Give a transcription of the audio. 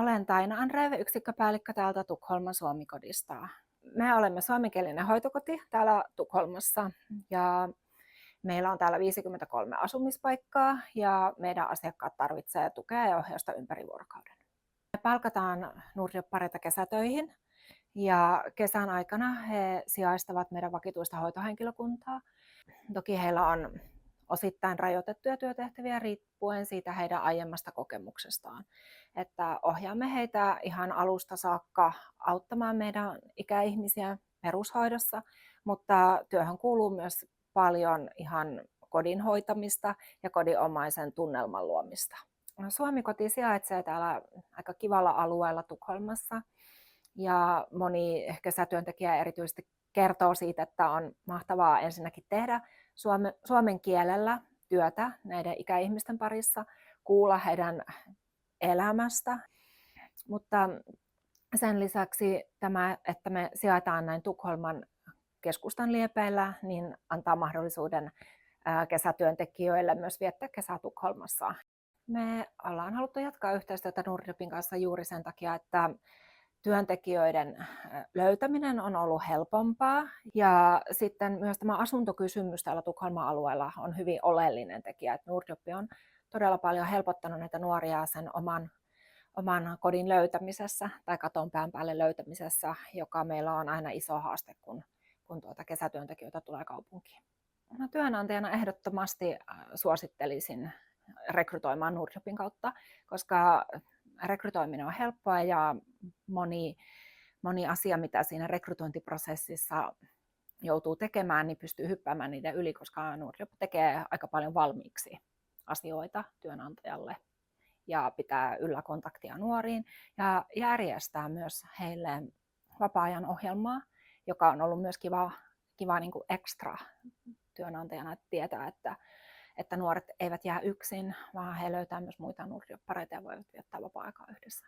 Olen Taina Andreeve, yksikköpäällikkö täältä Tukholman Suomikodista. Me olemme suomenkielinen hoitokoti täällä Tukholmassa ja meillä on täällä 53 asumispaikkaa ja meidän asiakkaat tarvitsee tukea ja ohjausta ympäri vuorokauden. Me palkataan nurjoppareita kesätöihin ja kesän aikana he sijaistavat meidän vakituista hoitohenkilökuntaa. Toki heillä on osittain rajoitettuja työtehtäviä riippuen siitä heidän aiemmasta kokemuksestaan. Että ohjaamme heitä ihan alusta saakka auttamaan meidän ikäihmisiä perushoidossa, mutta työhön kuuluu myös paljon ihan kodin hoitamista ja kodinomaisen tunnelman luomista. Suomikoti sijaitsee täällä aika kivalla alueella Tukholmassa ja moni kesätyöntekijä erityisesti kertoo siitä, että on mahtavaa ensinnäkin tehdä suomen kielellä työtä näiden ikäihmisten parissa, kuulla heidän elämästä, mutta sen lisäksi tämä, että me sijaitaan näin Tukholman keskustan liepeillä, niin antaa mahdollisuuden kesätyöntekijöille myös viettää kesää Tukholmassa. Me ollaan haluttu jatkaa yhteistyötä Nordjobin kanssa juuri sen takia, että työntekijöiden löytäminen on ollut helpompaa ja sitten myös tämä asuntokysymys täällä Tukholman alueella on hyvin oleellinen tekijä. Nordjob on todella paljon helpottanut näitä nuoria sen oman kodin löytämisessä tai katon pään päälle löytämisessä, joka meillä on aina iso haaste, kun kesätyöntekijöitä tulee kaupunkiin. No, työnantajana ehdottomasti suosittelisin rekrytoimaan Nordjobin kautta, koska rekrytoiminen on helppoa ja moni asia, mitä siinä rekrytointiprosessissa joutuu tekemään, niin pystyy hyppäämään niiden yli, koska Nordjob tekee aika paljon valmiiksi asioita työnantajalle ja pitää yllä kontaktia nuoriin ja järjestää myös heille vapaa-ajan ohjelmaa, joka on ollut myös kiva niin kuin extra työnantajana, että tietää, että nuoret eivät jää yksin, vaan he löytävät myös muita nurjoppareita ja voivat viettää vapaa-aikaa yhdessä.